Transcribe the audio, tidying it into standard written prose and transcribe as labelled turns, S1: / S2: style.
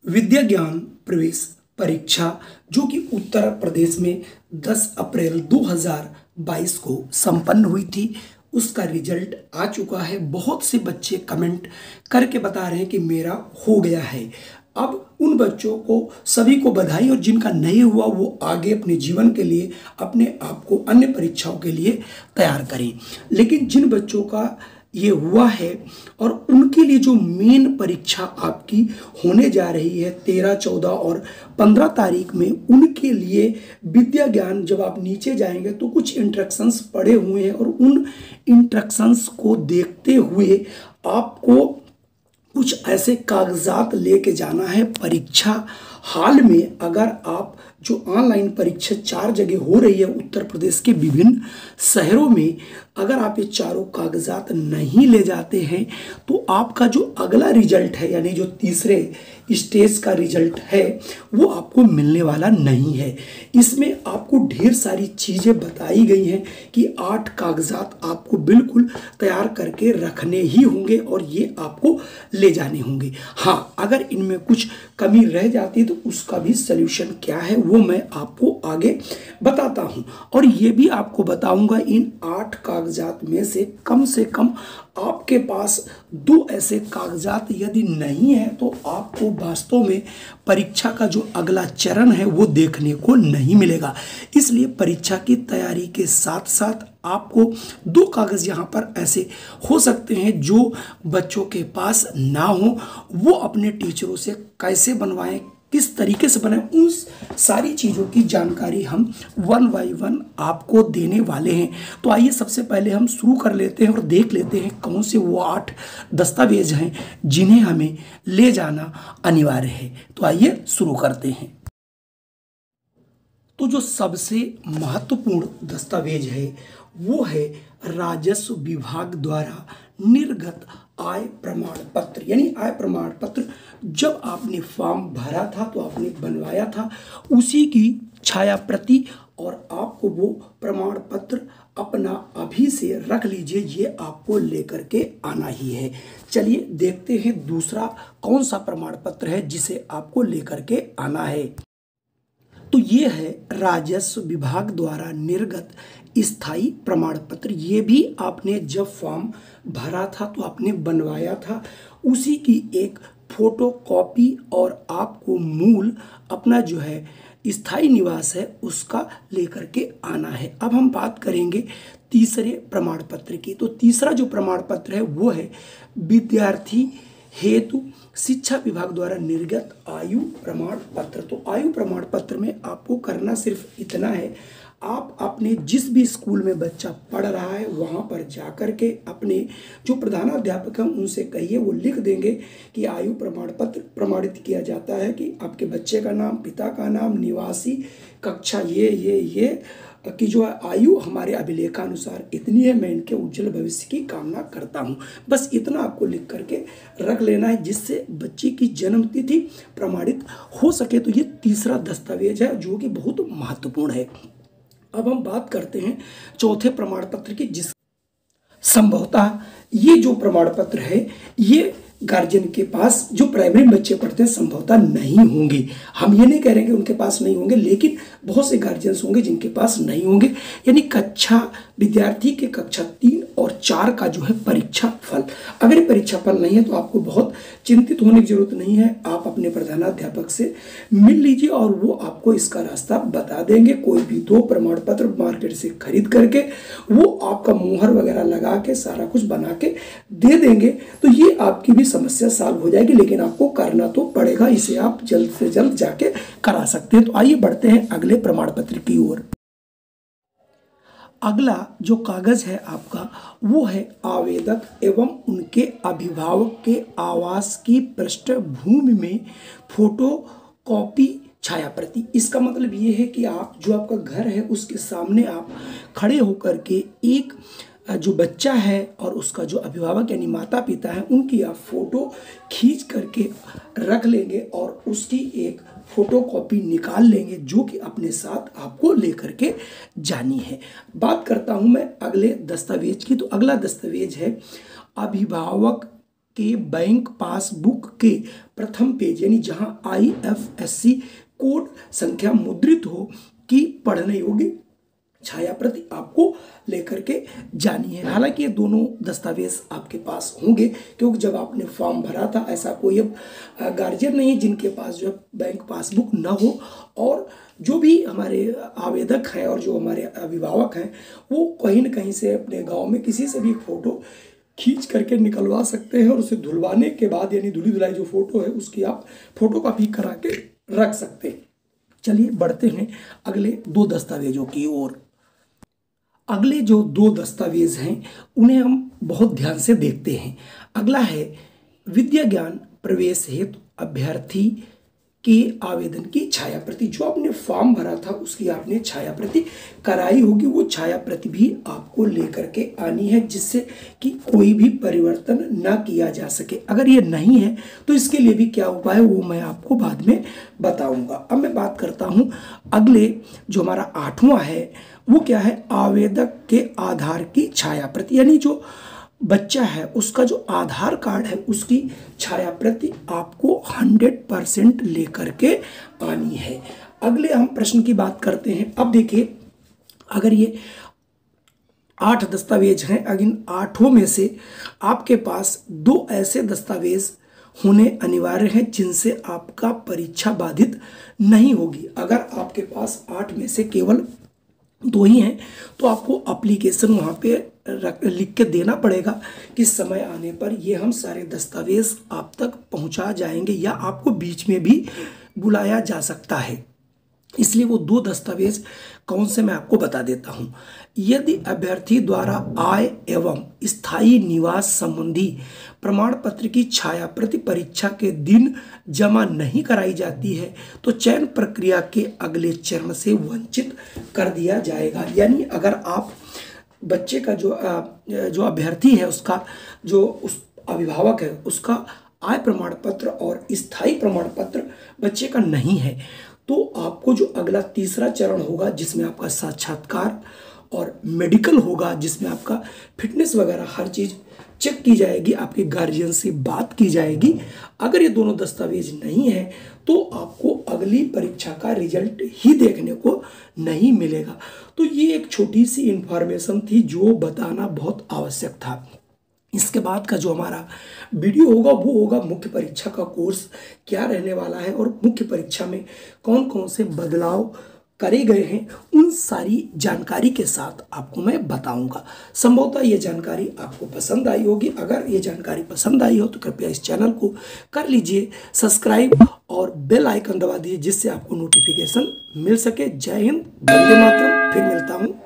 S1: विद्या ज्ञान प्रवेश परीक्षा जो कि उत्तर प्रदेश में 10 अप्रैल 2022 को संपन्न हुई थी, उसका रिजल्ट आ चुका है। बहुत से बच्चे कमेंट करके बता रहे हैं कि मेरा हो गया है। अब उन बच्चों को सभी को बधाई, और जिनका नहीं हुआ वो आगे अपने जीवन के लिए अपने आप को अन्य परीक्षाओं के लिए तैयार करें। लेकिन जिन बच्चों का ये हुआ है और उनके लिए जो मेन परीक्षा आपकी होने जा रही है 13, 14 और 15 तारीख में, उनके लिए विद्या ज्ञान जब आप नीचे जाएंगे तो कुछ इंस्ट्रक्शंस पड़े हुए हैं, और उन इंस्ट्रक्शंस को देखते हुए आपको कुछ ऐसे कागजात लेके जाना है परीक्षा हाल में। अगर आप जो ऑनलाइन परीक्षा 4 जगह हो रही है उत्तर प्रदेश के विभिन्न शहरों में, अगर आप ये चारों कागजात नहीं ले जाते हैं तो आपका जो अगला रिजल्ट है, यानी जो तीसरे स्टेज का रिजल्ट है, वो आपको मिलने वाला नहीं है। इसमें आपको ढेर सारी चीज़ें बताई गई हैं कि 8 कागजात आपको बिल्कुल तैयार करके रखने ही होंगे और ये आपको ले जाने होंगे। हाँ, अगर इनमें कुछ कमी रह जाती है तो उसका भी सल्यूशन क्या है वो मैं आपको आगे बताता हूँ। और ये भी आपको बताऊंगा इन 8 कागजात में से कम आपके पास 2 ऐसे कागजात यदि नहीं है तो आपको वास्तव में परीक्षा का जो अगला चरण है वो देखने को नहीं मिलेगा। इसलिए परीक्षा की तैयारी के साथ साथ आपको 2 कागज़ यहाँ पर ऐसे हो सकते हैं जो बच्चों के पास ना हो, वो अपने टीचरों से कैसे बनवाएं, किस तरीके से बनाएं, उन सारी चीज़ों की जानकारी हम 1 बाय 1 आपको देने वाले हैं। तो आइए सबसे पहले हम शुरू कर लेते हैं और देख लेते हैं कौन से वो 8 दस्तावेज हैं जिन्हें हमें ले जाना अनिवार्य है। तो आइए शुरू करते हैं। तो जो सबसे महत्वपूर्ण दस्तावेज है वो है राजस्व विभाग द्वारा निर्गत आय प्रमाण पत्र, यानी आय प्रमाण पत्र जब आपने फॉर्म भरा था तो आपने बनवाया था, उसी की छाया प्रति, और आपको वो प्रमाण पत्र अपना अभी से रख लीजिए, ये आपको लेकर के आना ही है। चलिए देखते हैं दूसरा कौन सा प्रमाण पत्र है जिसे आपको लेकर के आना है। तो ये है राजस्व विभाग द्वारा निर्गत स्थायी प्रमाण पत्र। ये भी आपने जब फॉर्म भरा था तो आपने बनवाया था, उसी की एक फोटो कॉपी, और आपको मूल अपना जो है स्थायी निवास है उसका लेकर के आना है। अब हम बात करेंगे तीसरे प्रमाण पत्र की। तो तीसरा जो प्रमाण पत्र है वो है विद्यार्थी हेतु शिक्षा विभाग द्वारा निर्गत आयु प्रमाण पत्र। तो आयु प्रमाण पत्र में आपको करना सिर्फ इतना है, आप अपने जिस भी स्कूल में बच्चा पढ़ रहा है वहाँ पर जाकर के अपने जो प्रधानाध्यापक हैं उनसे कहिए, वो लिख देंगे कि आयु प्रमाण पत्र प्रमाणित किया जाता है कि आपके बच्चे का नाम, पिता का नाम, निवासी, कक्षा ये कि जो आयु हमारे अभिलेखानुसार इतनी है, मैं इनके उज्जवल भविष्य की कामना करता हूँ। बस इतना आपको लिख करके रख लेना है जिससे बच्चे की जन्मतिथि प्रमाणित हो सके। तो ये तीसरा दस्तावेज है जो कि बहुत महत्वपूर्ण है। अब हम बात करते हैं चौथे प्रमाण पत्र की, जिस संभवतः ये जो प्रमाण पत्र है ये गार्जियन के पास जो प्राइमरी बच्चे पढ़ते हैं संभवतः नहीं होंगे। हम ये नहीं कह रहे हैं कि उनके पास नहीं होंगे, लेकिन बहुत से गार्जियंस होंगे जिनके पास नहीं होंगे। यानी विद्यार्थी के कक्षा 3 और 4 का जो है परीक्षा फल, अगर ये परीक्षा फल नहीं है तो आपको बहुत चिंतित होने की जरूरत नहीं है। आप अपने प्रधानाध्यापक से मिल लीजिए और वो आपको इसका रास्ता बता देंगे। कोई भी 2 प्रमाण पत्र मार्केट से खरीद करके वो आपका मुहर वगैरह लगा के सारा कुछ बना के दे देंगे, तो ये आपकी भी समस्या सॉल्व हो जाएगी। लेकिन आपको करना तो पड़ेगा, इसे आप जल्द से जल्द जाके करा सकते हैं। तो आइए बढ़ते हैं अगले प्रमाण पत्र की ओर। अगला जो कागज है आपका वो है आवेदक एवं उनके अभिभावक के आवास की पृष्ठभूमि में फोटो कॉपी छाया प्रति। इसका मतलब ये है कि आप जो आपका घर है उसके सामने आप खड़े होकर के एक जो बच्चा है और उसका जो अभिभावक यानी माता पिता है उनकी आप फोटो खींच करके रख लेंगे और उसकी एक फोटो कॉपी निकाल लेंगे जो कि अपने साथ आपको लेकर के जानी है। बात करता हूं मैं अगले दस्तावेज की। तो अगला दस्तावेज है अभिभावक के बैंक पासबुक के प्रथम पेज यानी जहां IFSC कोड संख्या मुद्रित हो की पढ़ने योग्य छाया प्रति आपको लेकर के जानी है। हालांकि ये दोनों दस्तावेज आपके पास होंगे, क्योंकि जब आपने फॉर्म भरा था ऐसा कोई अब गार्जियन नहीं है जिनके पास जो है बैंक पासबुक ना हो, और जो भी हमारे आवेदक हैं और जो हमारे अभिभावक हैं वो कहीं न कहीं से अपने गांव में किसी से भी फोटो खींच करके निकलवा सकते हैं और उसे धुलवाने के बाद यानी धुली धुलाई जो फोटो है उसकी आप फोटो कॉपी करा के रख सकते हैं। चलिए बढ़ते हैं अगले दो दस्तावेजों की ओर। अगले जो दो दस्तावेज हैं उन्हें हम बहुत ध्यान से देखते हैं। अगला है विद्या ज्ञान प्रवेश हेतु अभ्यर्थी के आवेदन की छाया प्रति। जो आपने फॉर्म भरा था उसकी आपने छाया प्रति कराई होगी, वो छाया प्रति भी आपको लेकर के आनी है, जिससे कि कोई भी परिवर्तन ना किया जा सके। अगर ये नहीं है तो इसके लिए भी क्या उपाय है वो मैं आपको बाद में बताऊंगा। अब मैं बात करता हूं अगले जो हमारा 8वां है वो क्या है, आवेदक के आधार की छाया प्रति, यानी जो बच्चा है उसका जो आधार कार्ड है उसकी छाया प्रति आपको 100% लेकर के आनी है। अगले हम प्रश्न की बात करते हैं। अब देखिए, अगर ये 8 दस्तावेज हैं, अगर इन 8 में से आपके पास 2 ऐसे दस्तावेज होने अनिवार्य हैं जिनसे आपका परीक्षा बाधित नहीं होगी। अगर आपके पास 8 में से केवल 2 ही हैं तो आपको एप्लीकेशन वहाँ पे लिख के देना पड़ेगा कि समय आने पर ये हम सारे दस्तावेज आप तक पहुँचा जाएंगे, या आपको बीच में भी बुलाया जा सकता है। इसलिए वो 2 दस्तावेज कौन से मैं आपको बता देता हूँ। यदि अभ्यर्थी द्वारा आय एवं स्थायी निवास संबंधी प्रमाण पत्र की छाया प्रति परीक्षा के दिन जमा नहीं कराई जाती है तो चयन प्रक्रिया के अगले चरण से वंचित कर दिया जाएगा। यानी अगर आप बच्चे का जो अभ्यर्थी है उसका जो उस अभिभावक है उसका आय प्रमाण पत्र और स्थायी प्रमाण पत्र बच्चे का नहीं है तो आपको जो अगला तीसरा चरण होगा जिसमें आपका साक्षात्कार और मेडिकल होगा, जिसमें आपका फिटनेस वगैरह हर चीज़ चेक की जाएगी, आपके गार्जियन से बात की जाएगी। अगर ये दोनों दस्तावेज नहीं है तो आपको अगली परीक्षा का रिजल्ट ही देखने को नहीं मिलेगा। तो ये एक छोटी सी इंफॉर्मेशन थी जो बताना बहुत आवश्यक था। इसके बाद का जो हमारा वीडियो होगा वो होगा मुख्य परीक्षा का कोर्स क्या रहने वाला है और मुख्य परीक्षा में कौन कौन से बदलाव करे गए हैं, उन सारी जानकारी के साथ आपको मैं बताऊंगा। संभवतः ये जानकारी आपको पसंद आई होगी। अगर ये जानकारी पसंद आई हो तो कृपया इस चैनल को कर लीजिए सब्सक्राइब और बेल आइकन दबा दीजिए जिससे आपको नोटिफिकेशन मिल सके। जय हिंद, वंदे मातरम। फिर मिलता हूँ।